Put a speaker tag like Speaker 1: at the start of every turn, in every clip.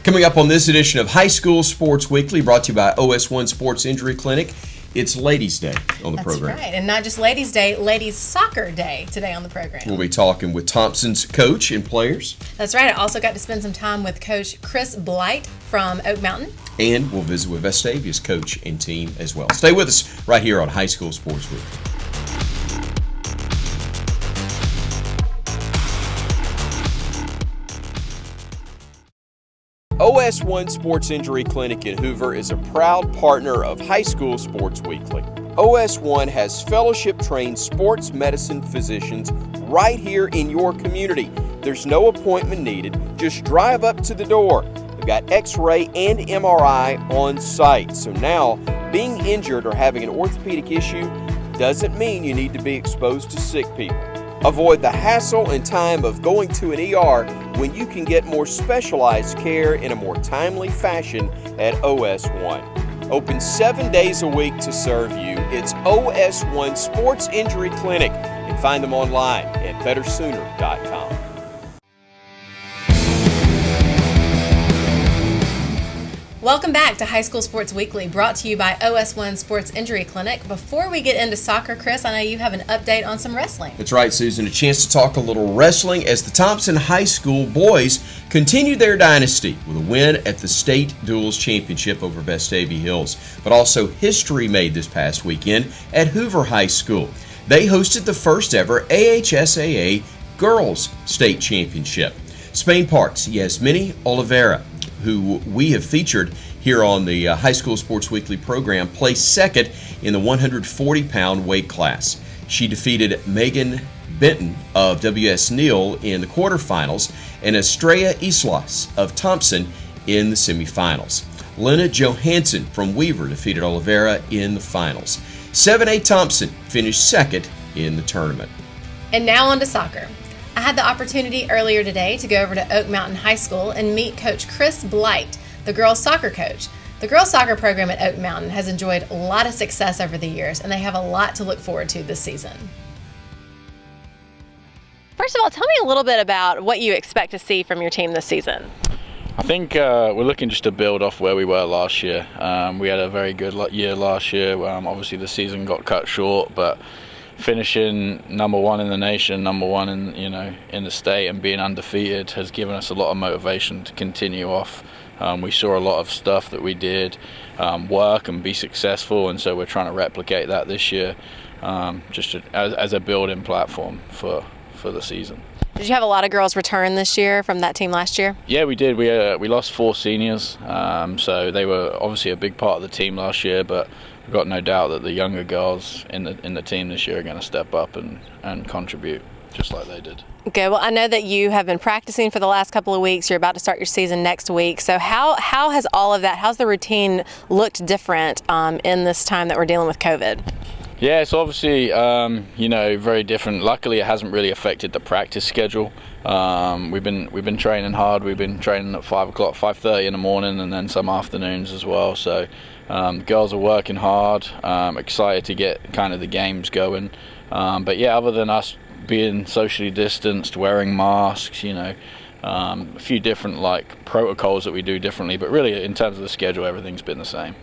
Speaker 1: Coming up on this edition of High School Sports Weekly, brought to you by OS1 Sports Injury Clinic, it's Ladies' Day on the program.
Speaker 2: That's right, and not just Ladies' Day, Ladies' Soccer Day today on the program.
Speaker 1: We'll be talking with Thompson's coach and players.
Speaker 2: That's right. I also got to spend some time with Coach Chris Blight from Oak Mountain.
Speaker 1: And we'll visit with Vestavia's coach and team as well. Stay with us right here on High School Sports Weekly. OS1 Sports Injury Clinic in Hoover is a proud partner of High School Sports Weekly. OS1 has fellowship-trained sports medicine physicians right here in your community. There's no appointment needed. Just drive up to the door. They've got X-ray and MRI on site. So now, being injured or having an orthopedic issue doesn't mean you need to be exposed to sick people. Avoid the hassle and time of going to an ER when you can get more specialized care in a more timely fashion at OS1. Open 7 days a week to serve you. It's OS1 Sports Injury Clinic, and find them online at bettersooner.com.
Speaker 2: Welcome back to High School Sports Weekly, brought to you by OS1 Sports Injury Clinic. Before we get into soccer, Chris, I know you have an update on some wrestling.
Speaker 1: That's right, Susan. A chance to talk a little wrestling as the Thompson High School boys continued their dynasty with a win at the State Duels Championship over Vestavia Hills, but also history made this past weekend at Hoover High School. They hosted the first ever AHSAA Girls State Championship. Spain Park's Yasmini Oliveira, who we have featured here on the High School Sports Weekly program, placed second in the 140-pound weight class. She defeated Megan Benton of W.S. Neal in the quarterfinals and Estrella Islas of Thompson in the semifinals. Lena Johansson from Weaver defeated Oliveira in the finals. 7A Thompson finished second in the tournament.
Speaker 2: And now on to soccer. I had the opportunity earlier today to go over to Oak Mountain High School and meet Coach Chris Blight, the girls' soccer coach. The girls' soccer program at Oak Mountain has enjoyed a lot of success over the years, and they have a lot to look forward to this season. First of all, tell me a little bit about what you expect to see from your team this season.
Speaker 3: I think we're looking just to build off where we were last year. We had a very good year last year. Obviously, the season got cut short, but finishing number one in the nation, number one in the state, and being undefeated has given us a lot of motivation to continue off. We saw a lot of stuff that we did work and be successful, and so we're trying to replicate that this year, as a building platform for the season.
Speaker 2: Did you have a lot of girls return this year from that team last year?
Speaker 3: Yeah, we did. We lost 4 seniors, so they were obviously a big part of the team last year, but we've got no doubt that the younger girls in the team this year are going to step up and contribute just like they did.
Speaker 2: Okay, well, I know that you have been practicing for the last couple of weeks. You're about to start your season next week. So how has all of that, how's the routine looked different in this time that we're dealing with COVID?
Speaker 3: Yeah, it's obviously, very different. Luckily, it hasn't really affected the practice schedule. We've been training hard. We've been training at 5:30 in the morning, and then some afternoons as well. So girls are working hard. Excited to get kind of the games going. But yeah, other than us being socially distanced, wearing masks, a few different protocols that we do differently. But really, in terms of the schedule, everything's been the same.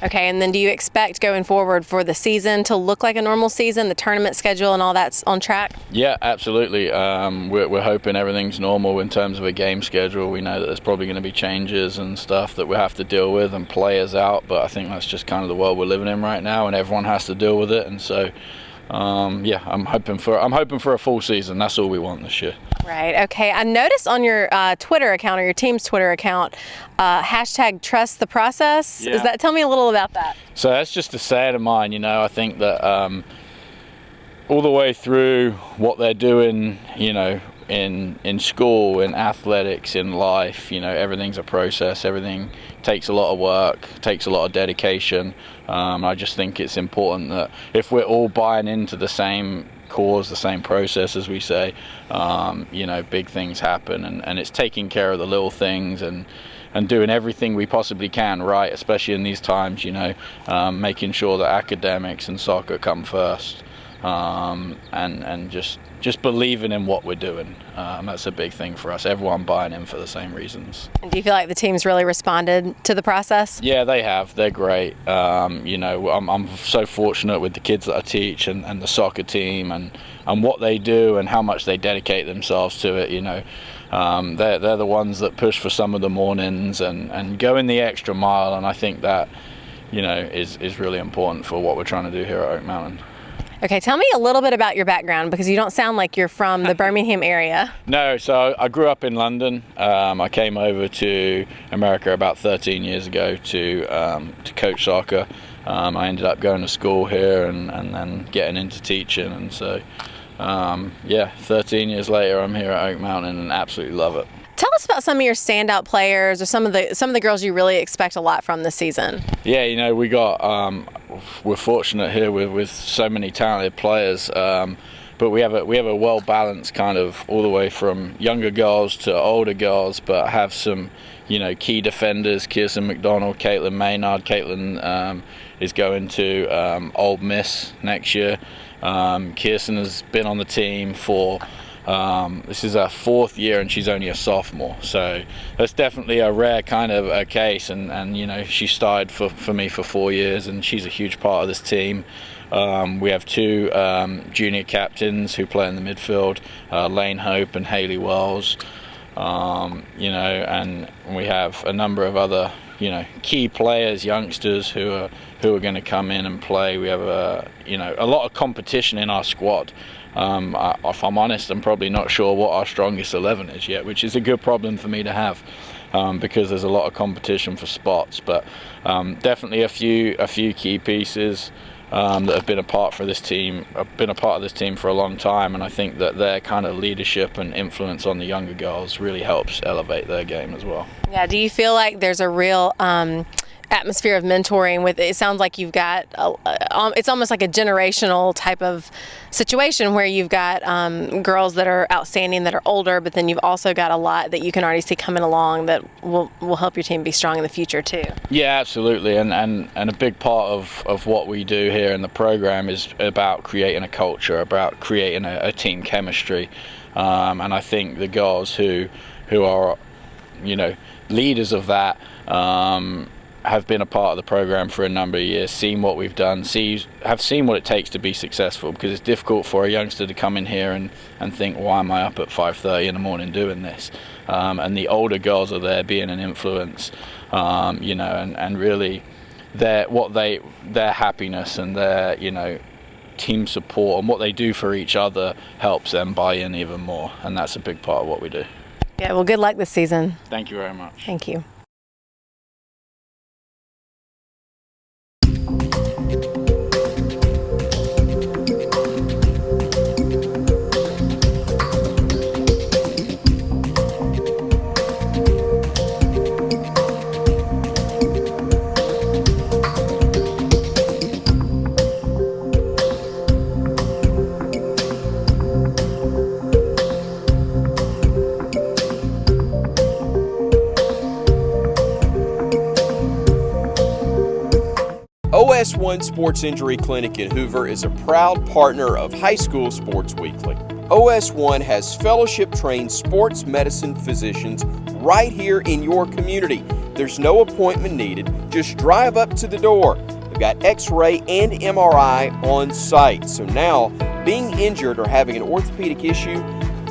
Speaker 2: Okay, and then do you expect going forward for the season to look like a normal season, the tournament schedule and all that's on track?
Speaker 3: Yeah, absolutely. We're hoping everything's normal in terms of a game schedule. We know that there's probably going to be changes and stuff that we have to deal with and players out, but I think that's just kind of the world we're living in right now, and everyone has to deal with it. And so, I'm hoping for a full season. That's all we want this year.
Speaker 2: Right. Okay. I noticed on your Twitter account, or your team's Twitter account, hashtag trust the process.
Speaker 3: Yeah.
Speaker 2: Tell me a little about that.
Speaker 3: So that's just a saying of mine. I think that all the way through what they're doing, in school, in athletics, in life, everything's a process. Everything takes a lot of work, takes a lot of dedication. I just think it's important that if we're all buying into the same cause, the same process, as we say, big things happen, and it's taking care of the little things and doing everything we possibly can right, especially in these times, making sure that academics and soccer come first. and just believing in what we're doing. That's a big thing for us. Everyone buying in for the same reasons.
Speaker 2: And do you feel like the team's really responded to the process?
Speaker 3: Yeah, they have. They're great. I'm so fortunate with the kids that I teach and the soccer team and what they do and how much they dedicate themselves to it. They're the ones that push for some of the mornings and go in the extra mile, and I think that is really important for what we're trying to do here at Oak Mountain.
Speaker 2: Okay, tell me a little bit about your background, because you don't sound like you're from the Birmingham area.
Speaker 3: No, so I grew up in London. I came over to America about 13 years ago to coach soccer. I ended up going to school here and then getting into teaching, and so 13 years later I'm here at Oak Mountain and absolutely love it.
Speaker 2: Tell us about some of your standout players or some of the girls you really expect a lot from this season.
Speaker 3: Yeah, we're fortunate here with so many talented players, but we have a well balanced kind of all the way from younger girls to older girls, but have some key defenders. Kirsten McDonald, Caitlin Maynard. Caitlin is going to Ole Miss next year. Kirsten has been on the team for this is her 4th year, and she's only a sophomore, so that's definitely a rare kind of a case, and she started for me for 4 years, and she's a huge part of this team. We have 2 junior captains who play in the midfield, Lane Hope and Haley Wells, and we have a number of other key players, youngsters who are going to come in and play. We have a lot of competition in our squad. If I'm honest, I'm probably not sure what our strongest 11 is yet, which is a good problem for me to have, because there's a lot of competition for spots. But definitely a few key pieces that have been a part of this team for a long time, and I think that their kind of leadership and influence on the younger girls really helps elevate their game as well.
Speaker 2: Yeah. Do you feel like there's a real atmosphere of mentoring with it? It sounds like you've got it's almost like a generational type of situation where you've got girls that are outstanding that are older, but then you've also got a lot that you can already see coming along that will help your team be strong in the future too. Yeah,
Speaker 3: absolutely, and a big part of what we do here in the program is about creating a culture, about creating a team chemistry, and I think the girls who are leaders of that have been a part of the program for a number of years, seen what we've done, have seen what it takes to be successful, because it's difficult for a youngster to come in here and think, why am I up at 5:30 in the morning doing this? And the older girls are there being an influence, and really their happiness and their team support and what they do for each other helps them buy in even more, and that's a big part of what we do.
Speaker 2: Yeah, well, good luck this season.
Speaker 3: Thank you very much.
Speaker 2: Thank you.
Speaker 1: OS1 Sports Injury Clinic in Hoover is a proud partner of High School Sports Weekly. OS1 has fellowship-trained sports medicine physicians right here in your community. There's no appointment needed. Just drive up to the door. They've got X-ray and MRI on site. So now, being injured or having an orthopedic issue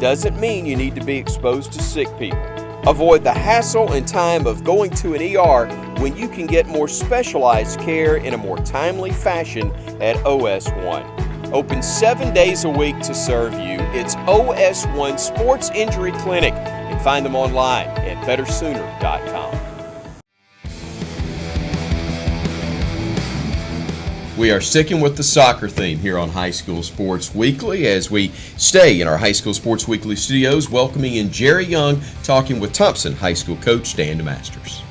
Speaker 1: doesn't mean you need to be exposed to sick people. Avoid the hassle and time of going to an ER when you can get more specialized care in a more timely fashion at OS1. Open 7 days a week to serve you. It's OS1 Sports Injury Clinic, and find them online at bettersooner.com. We are sticking with the soccer theme here on High School Sports Weekly as we stay in our High School Sports Weekly studios, welcoming in Jerry Young, talking with Thompson High School coach Dan DeMasters.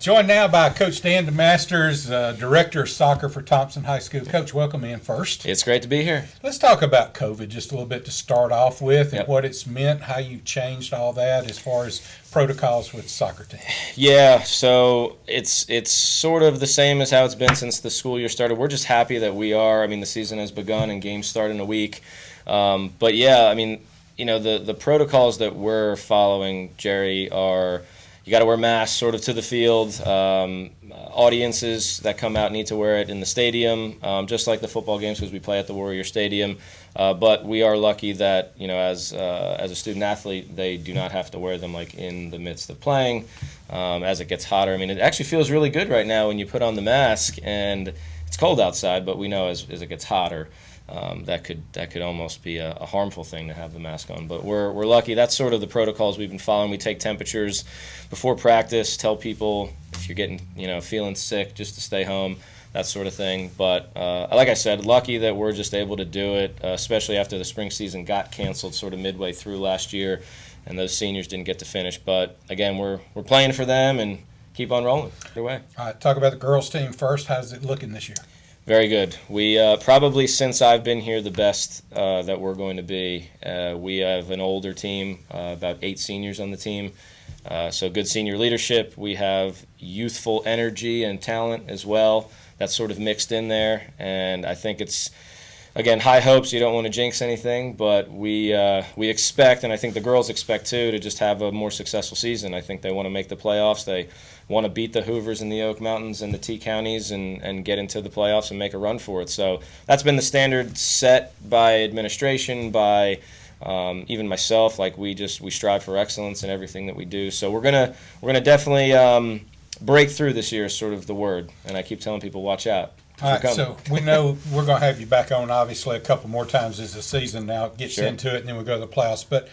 Speaker 4: Joined now by Coach Dan DeMasters, Director of Soccer for Thompson High School. Coach, welcome in first.
Speaker 1: It's great to be here.
Speaker 4: Let's talk about COVID just a little bit to start off with, and
Speaker 1: Yep.
Speaker 4: what it's meant, how you've changed all that as far as protocols with soccer team.
Speaker 5: Yeah, so it's sort of the same as how it's been since the school year started. We're just happy that we are. I mean, the season has begun and games start in a week. But yeah, I mean, you know, the protocols that we're following, Jerry, are you got to wear masks sort of to the field. Audiences that come out need to wear it in the stadium, just like the football games because we play at the Warrior Stadium. But we are lucky that, you know, as a student athlete, they do not have to wear them like in the midst of playing. As it gets hotter, I mean, it actually feels really good right now when you put on the mask and it's cold outside. But we know as it gets hotter, that could almost be a harmful thing to have the mask on. But we're lucky. That's sort of the protocols we've been following. We take temperatures before practice, tell people if you're getting, you know, feeling sick just to stay home, that sort of thing. But like I said, lucky that we're just able to do it, especially after the spring season got canceled sort of midway through last year, and those seniors didn't get to finish. But again, we're playing for them and keep on rolling either way.
Speaker 4: All right, talk about the girls team first. How's it looking this year?
Speaker 5: Very good. We probably, since I've been here, the best that we're going to be. We have an older team, about 8 seniors on the team, so good senior leadership. We have youthful energy and talent as well. That's sort of mixed in there, and I think it's, again, high hopes. You don't want to jinx anything, but we expect, and I think the girls expect too, to just have a more successful season. I think they want to make the playoffs. They want to beat the Hoovers in the Oak Mountains and the T counties and get into the playoffs and make a run for it. So that's been the standard set by administration, by even myself. Like we strive for excellence in everything that we do. So we're gonna definitely break through this year is sort of the word. And I keep telling people, watch out.
Speaker 4: All right, so we know we're going to have you back on, obviously, a couple more times as the season now gets into it, and then we go to the playoffs. But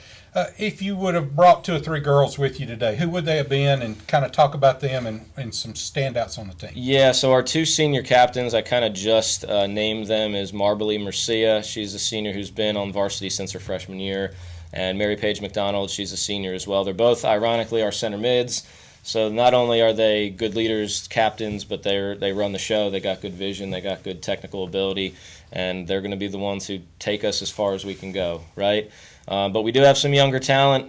Speaker 4: if you would have brought 2 or 3 girls with you today, who would they have been, and kind of talk about them and some standouts on the team?
Speaker 5: Yeah, so our 2 senior captains, I kind of just named them as Marblee Mercia. She's a senior who's been on varsity since her freshman year, and Mary Paige McDonald, she's a senior as well. They're both, ironically, our center mids. So not only are they good leaders, captains, but they run the show. They got good vision. They got good technical ability, and they're going to be the ones who take us as far as we can go, right? But we do have some younger talent.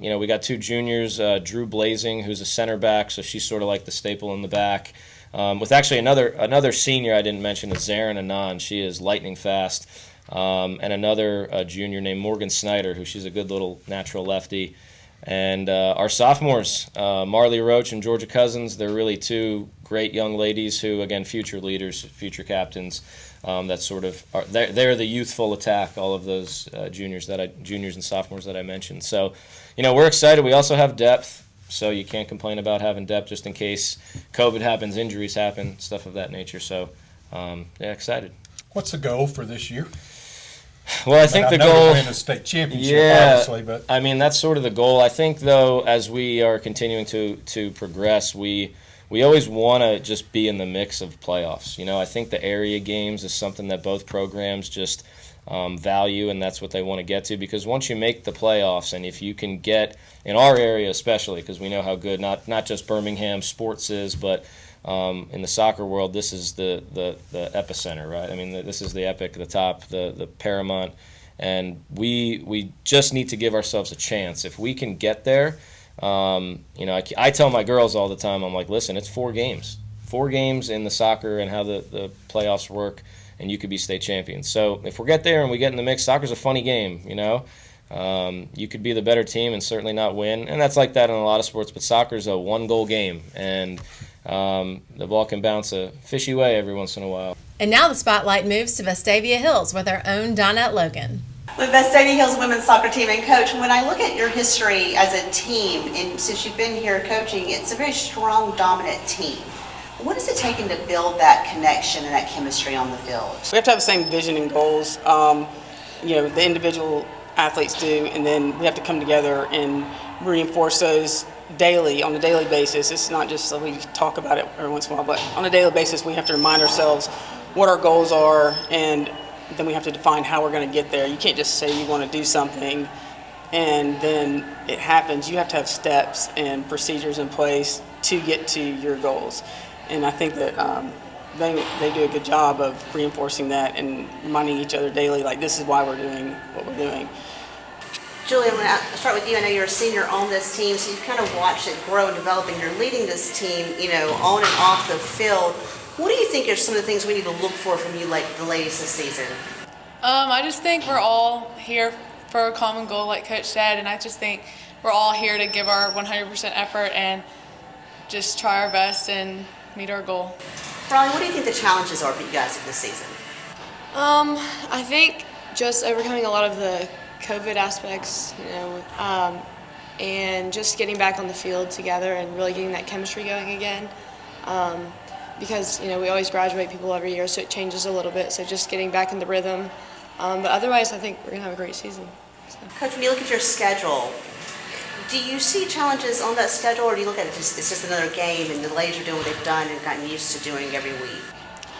Speaker 5: You know, we got 2 juniors, Drew Blazing, who's a center back, so she's sort of like the staple in the back. With actually another senior I didn't mention is Zarin Anand. She is lightning fast. And another junior named Morgan Snyder, who she's a good little natural lefty. And our sophomores, Marley Roach and Georgia Cousins, they're really 2 great young ladies who, again, future leaders, future captains. That sort of they're the youthful attack. All of those juniors and sophomores that I mentioned. So, you know, we're excited. We also have depth, so you can't complain about having depth just in case COVID happens, injuries happen, stuff of that nature. So, yeah, excited.
Speaker 4: What's the goal for this year?
Speaker 5: Well, I think the goal,
Speaker 4: win a state championship, obviously, but
Speaker 5: I mean that's sort of the goal. I think though, as we are continuing to progress, we always want to just be in the mix of playoffs. You know, I think the area games is something that both programs just value, and that's what they want to get to. Because once you make the playoffs, and if you can get in our area especially, because we know how good not just Birmingham sports is, but in the soccer world, this is the epicenter, right? I mean, this is the epic, the top, the paramount, and we just need to give ourselves a chance. If we can get there, you know, I tell my girls all the time, I'm like, listen, it's 4 games in the soccer and how the playoffs work, and you could be state champions. So if we get there and we get in the mix, soccer's a funny game, you know. You could be the better team and certainly not win, and that's like that in a lot of sports, but soccer's a 1-goal game, and the ball can bounce a fishy way every once in a while.
Speaker 2: And now the spotlight moves to Vestavia Hills with our own Donette Logan.
Speaker 6: With Vestavia Hills women's soccer team and coach, when I look at your history as a team, and since you've been here coaching, it's a very strong, dominant team. What is it taking to build that connection and that chemistry on the field?
Speaker 7: We have to have the same vision and goals, you know, the individual athletes do, and then we have to come together and reinforce those daily, on a daily basis. It's not just that we talk about it every once in a while, but on a daily basis we have to remind ourselves what our goals are, and then we have to define how we're going to get there. You can't just say you want to do something and then it happens. You have to have steps and procedures in place to get to your goals. And I think that they do a good job of reinforcing that and reminding each other daily, like, this is why we're doing what we're doing.
Speaker 6: Julia, when I start with you, I know you're a senior on this team, so you've kind of watched it grow and develop, and you're leading this team, on and off the field. What do you think are some of the things we need to look for from you, like the ladies this season?
Speaker 8: I just think we're all here for a common goal, like Coach said, and I just think we're all here to give our 100% effort and just try our best and meet our goal.
Speaker 6: Riley, what do you think the challenges are for you guys this season?
Speaker 9: I think just overcoming a lot of the COVID aspects, and just getting back on the field together and really getting that chemistry going again. Because, we always graduate people every year, so it changes a little bit. So just getting back in the rhythm. But otherwise, I think we're going to have a great season. So.
Speaker 6: Coach, when you look at your schedule, do you see challenges on that schedule, or do you look at it it's just another game and the ladies are doing what they've done and gotten used to doing every week?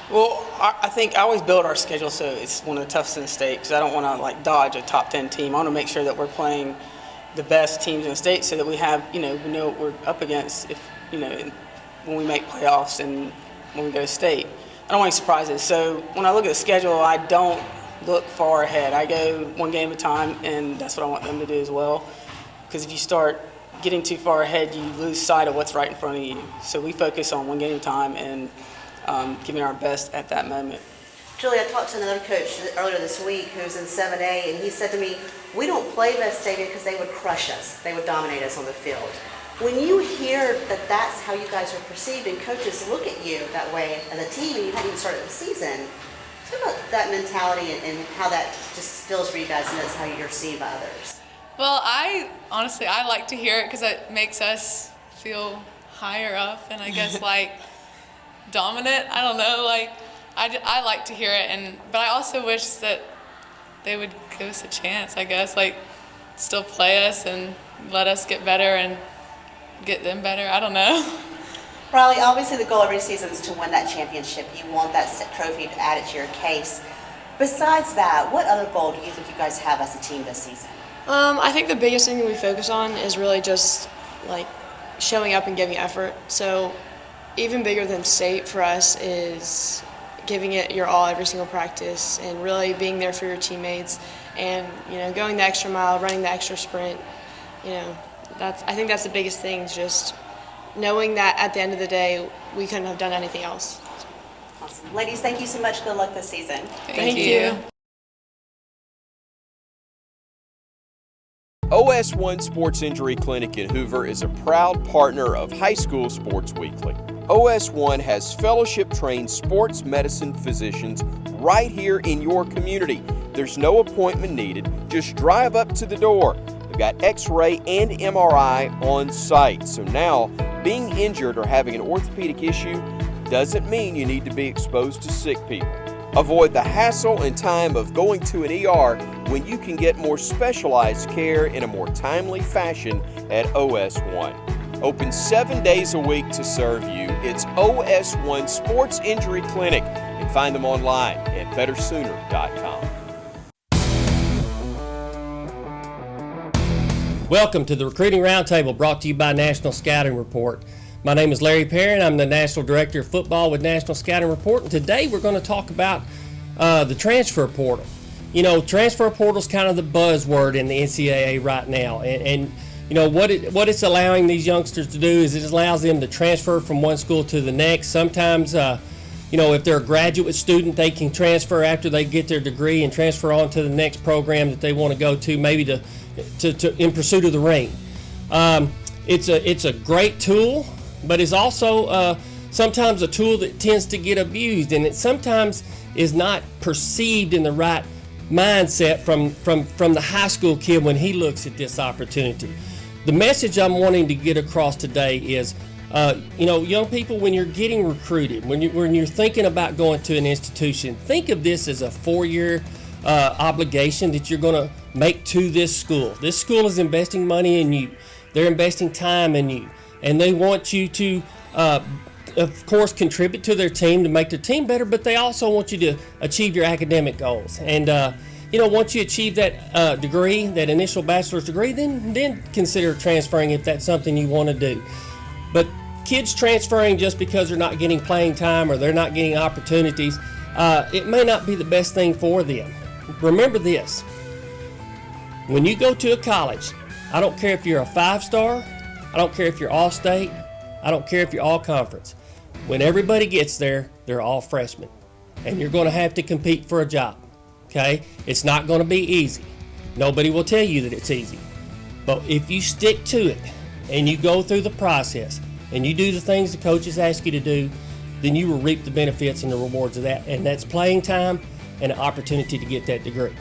Speaker 7: Well, I think I always build our schedule so it's one of the toughest in the state, because I don't want to dodge a top 10 team. I want to make sure that we're playing the best teams in the state so that we have, we know what we're up against if, when we make playoffs and when we go to state. I don't want any surprises. So when I look at the schedule, I don't look far ahead. I go one game at a time, and that's what I want them to do as well. Because if you start getting too far ahead, you lose sight of what's right in front of you. So we focus on one game at a time and giving our best at that moment.
Speaker 6: Julie, I talked to another coach earlier this week who's in 7A, and he said to me, we don't play Vestavia because they would crush us. They would dominate us on the field. When you hear that that's how you guys are perceived and coaches look at you that way as a team, and you hadn't even started the season, talk about that mentality and how that just feels for you guys, and that's how you're seen by others.
Speaker 8: Well, I like to hear it because it makes us feel higher up and I guess dominant. I don't know, I like to hear it, but I also wish that they would give us a chance, I guess, still play us and let us get better and get them better. I don't know.
Speaker 6: Riley, obviously the goal every season is to win that championship. You want that trophy to add it to your case. Besides that, what other goal do you think you guys have as a team this season?
Speaker 9: I think the biggest thing we focus on is really just showing up and giving effort. So even bigger than state for us is giving it your all every single practice and really being there for your teammates and going the extra mile, running the extra sprint. I think that's the biggest thing, is just knowing that at the end of the day we couldn't have done anything else.
Speaker 6: Awesome. Ladies, thank you so much. Good luck this season.
Speaker 8: Thank you.
Speaker 1: OS1 Sports Injury Clinic in Hoover is a proud partner of High School Sports Weekly. OS1 has fellowship-trained sports medicine physicians right here in your community. There's no appointment needed. Just drive up to the door. They've got X-ray and MRI on site. So now, being injured or having an orthopedic issue doesn't mean you need to be exposed to sick people. Avoid the hassle and time of going to an ER when you can get more specialized care in a more timely fashion at OS1. Open 7 days a week to serve you. It's OS1 Sports Injury Clinic, and find them online at bettersooner.com.
Speaker 10: Welcome to the Recruiting Roundtable, brought to you by National Scouting Report. My name is Larry Perrin. I'm the National Director of Football with National Scouting Report, and today we're going to talk about the transfer portal. Transfer portal is kind of the buzzword in the NCAA right now, and what it's allowing these youngsters to do is it allows them to transfer from one school to the next. Sometimes, if they're a graduate student, they can transfer after they get their degree and transfer on to the next program that they want to go to, maybe to in pursuit of the ring. It's a great tool, but it's also sometimes a tool that tends to get abused, and it sometimes is not perceived in the right mindset from the high school kid when he looks at this opportunity. The message I'm wanting to get across today is, young people, when you're getting recruited, when you're thinking about going to an institution, think of this as a 4-year obligation that you're going to make to this school. This school is investing money in you. They're investing time in you, and they want you to, of course, contribute to their team to make their team better, but they also want you to achieve your academic goals. And, once you achieve that degree, that initial bachelor's degree, then consider transferring if that's something you want to do. But kids transferring just because they're not getting playing time or they're not getting opportunities, it may not be the best thing for them. Remember this: when you go to a college, I don't care if you're a 5-star, I don't care if you're all-state, I don't care if you're all-conference. When everybody gets there, they're all freshmen, and you're going to have to compete for a job. Okay? It's not going to be easy. Nobody will tell you that it's easy. But if you stick to it and you go through the process and you do the things the coaches ask you to do, then you will reap the benefits and the rewards of that. And that's playing time and an opportunity to get that degree.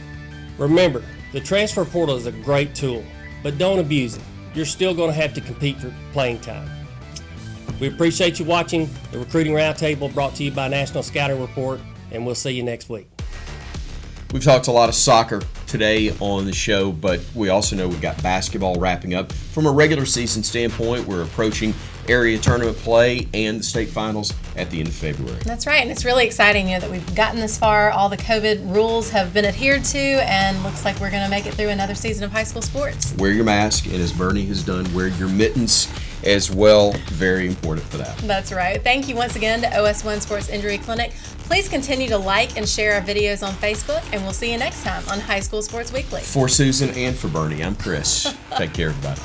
Speaker 10: Remember, the transfer portal is a great tool, but don't abuse it. You're still going to have to compete for playing time. We appreciate you watching the Recruiting Roundtable, brought to you by National Scouting Report, and we'll see you next week.
Speaker 1: We've talked a lot of soccer today on the show, but we also know we've got basketball wrapping up. From a regular season standpoint, we're approaching area tournament play and the state finals at the end of February.
Speaker 2: That's right, and it's really exciting, that we've gotten this far. All the COVID rules have been adhered to, and looks like we're going to make it through another season of high school sports.
Speaker 1: Wear your mask, and as Bernie has done, wear your mittens as well. Very important for that.
Speaker 2: That's right. Thank you once again to OS1 Sports Injury Clinic. Please continue to like and share our videos on Facebook, and we'll see you next time on High School Sports Weekly.
Speaker 1: For Susan and for Bernie, I'm Chris. Take care, everybody.